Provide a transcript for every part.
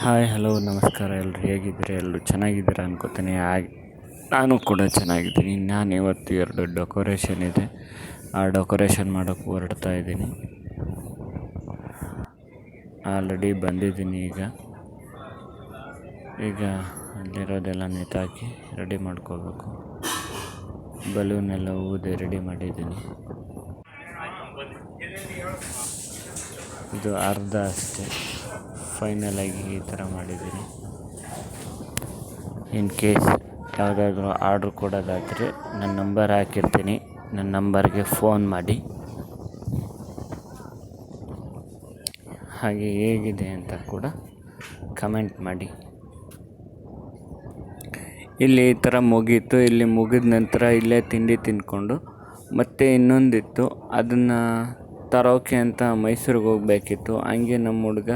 Hi hello ನಮಸ್ಕಾರ ಎಲ್ಲರೂ ಹೇಗಿದ್ದೀರಾ? ಎಲ್ಲರೂ ಚೆನ್ನಾಗಿದ್ದೀರಾ ಅನ್ಕೋತೀನಿ. ನಾನು ಕೂಡ ಚೆನ್ನಾಗಿದ್ದೀನಿ. ನಾನು ಇವತ್ತು 2 ಡೆಕೋರೇಷನ್ ಇದೆ, ಆ ಡೆಕೋರೇಷನ್ ಮಾಡೋಕ್ಕೆ ಹೊರಡ್ತಾ ಇದ್ದೀನಿ. ಆಲ್ರೆಡಿ ಬಂದಿದ್ದೀನಿ. ಈಗ ಅಲ್ಲಿರೋದೆಲ್ಲ ನೇತಾಕಿ ರೆಡಿ ಮಾಡ್ಕೋಬೇಕು. ಬಲೂನೆಲ್ಲ ಊದಿ ರೆಡಿ ಮಾಡಿದ್ದೀನಿ. ಇದು ಅರ್ಧ ಅಷ್ಟೇ, ಫೈನಲಾಗಿ ಈ ಥರ ಮಾಡಿದ್ದೀನಿ. ಇನ್ ಕೇಸ್ ಯಾವುದಾದ್ರೂ ಆರ್ಡ್ರ್ ಕೊಡೋದಾದರೆ ನನ್ನ ನಂಬರ್ ಹಾಕಿರ್ತೀನಿ, ನನ್ನ ನಂಬರ್ಗೆ ಫೋನ್ ಮಾಡಿ. ಹಾಗೆ ಹೇಗಿದೆ ಅಂತ ಕೂಡ ಕಮೆಂಟ್ ಮಾಡಿ. ಇಲ್ಲಿ ಈ ಥರ ಮುಗೀತು. ಇಲ್ಲಿ ಮುಗಿದ ನಂತರ ಇಲ್ಲೇ ತಿಂಡಿ ತಿಂದ್ಕೊಂಡು ಮತ್ತೆ ಇನ್ನೊಂದಿತ್ತು, ಅದನ್ನು ತರೋಕೆ ಅಂತ ಮೈಸೂರಿಗೆ ಹೋಗಬೇಕಿತ್ತು. ಹಂಗೆ ನಮ್ಮ ಹುಡುಗ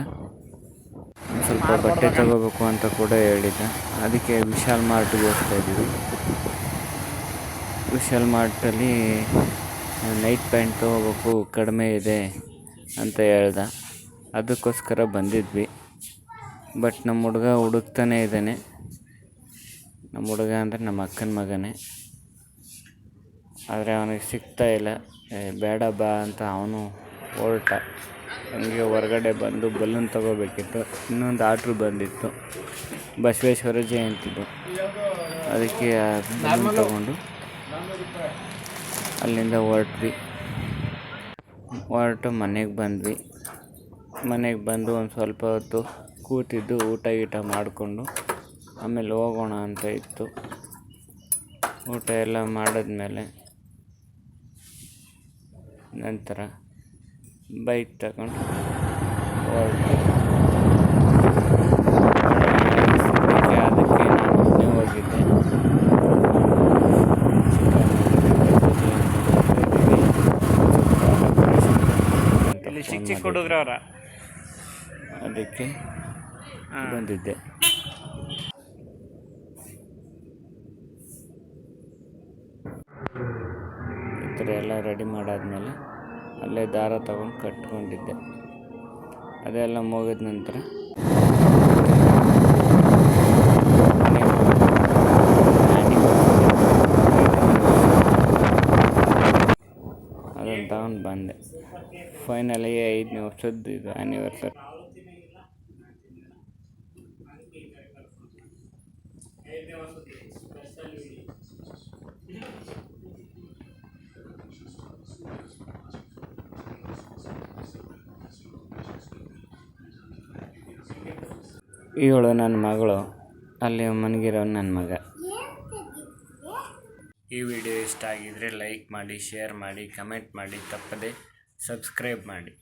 ಸ್ವಲ್ಪ ಬಟ್ಟೆ ತಗೋಬೇಕು ಅಂತ ಕೂಡ ಹೇಳಿದ್ದ. ಅದಕ್ಕೆ ವಿಶಾಲ್ ಮಾರ್ಟ್ಗೆ ಹೋಗ್ತಾ ಇದ್ದೀವಿ. ವಿಶಾಲ್ ಮಾರ್ಟಲ್ಲಿ ನೈಟ್ ಪ್ಯಾಂಟ್ ತೊಗೋಬೇಕು, ಕಡಿಮೆ ಇದೆ ಅಂತ ಹೇಳ್ದ. ಅದಕ್ಕೋಸ್ಕರ ಬಂದಿದ್ವಿ. ಬಟ್ ನಮ್ಮ ಹುಡುಗ ಹುಡುಕ್ತಾನೇ ಇದ್ದಾನೆ. ನಮ್ಮ ಹುಡುಗ ಅಂದರೆ ನಮ್ಮ ಅಕ್ಕನ ಮಗನೇ. ಆದರೆ ಅವನಿಗೆ ಸಿಗ್ತಾ ಇಲ್ಲ. ಬೇಡ ಬಾ ಅಂತ ಅವನು ಹೊರಟ. ಹಂಗೆ ಹೊರಗಡೆ ಬಂದು ಬಲೂನ್ ತೊಗೋಬೇಕಿತ್ತು. ಇನ್ನೊಂದು ಆರ್ಡ್ರ್ ಬಂದಿತ್ತು, ಬಸವೇಶ್ವರ ಜಯಂತಿದು. ಅದಕ್ಕೆ ಬಲೂನ್ ತೊಗೊಂಡು ಅಲ್ಲಿಂದ ಹೊರಟು ಮನೆಗೆ ಬಂದ್ವಿ. ಮನೆಗೆ ಬಂದು ಒಂದು ಸ್ವಲ್ಪ ಹೊತ್ತು ಕೂತಿದ್ದು, ಊಟ ಮಾಡಿಕೊಂಡು ಆಮೇಲೆ ಹೋಗೋಣ ಅಂತ ಇತ್ತು. ಊಟ ಎಲ್ಲ ಮಾಡಿದ್ಮೇಲೆ ನಂತರ ಬೈಕ್ ತಗೊಂಡು ಹೊರಟು. ಅದಕ್ಕೆ ನಾನು ಒಬ್ಬನೇ ಹೋಗಿದ್ದೆ. ಚಿಕ್ಕ ಹುಡುಗ್ರವರ ಅದಕ್ಕೆ ಬಂದಿದ್ದೆ. ಈ ಥರ ಎಲ್ಲ ರೆಡಿ ಮಾಡಾದ್ಮೇಲೆ ಅಲ್ಲೇ ದಾರ ತಗೊಂಡು ಕಟ್ಕೊಂಡಿದ್ದೆ. ಅದೆಲ್ಲ ಮುಗಿದ ನಂತರ ಅದನ್ನು ತಗೊಂಡು ಬಂದೆ. ಫೈನಲಿ 5ನೇ ವರ್ಷದ್ದು ಇದು ಆ್ಯನಿವರ್ಸರಿ. ಇವಳು ನನ್ನ ಮಗಳು, ಅಲ್ಲಿ ಮನಗಿರೋ ನನ್ನ ಮಗ. ಈ ವಿಡಿಯೋ ಇಷ್ಟ ಆಗಿದರೆ ಲೈಕ್ ಮಾಡಿ, ಶೇರ್ ಮಾಡಿ, ಕಮೆಂಟ್ ಮಾಡಿ, ತಪ್ಪದೆ ಸಬ್ಸ್ಕ್ರೈಬ್ ಮಾಡಿ.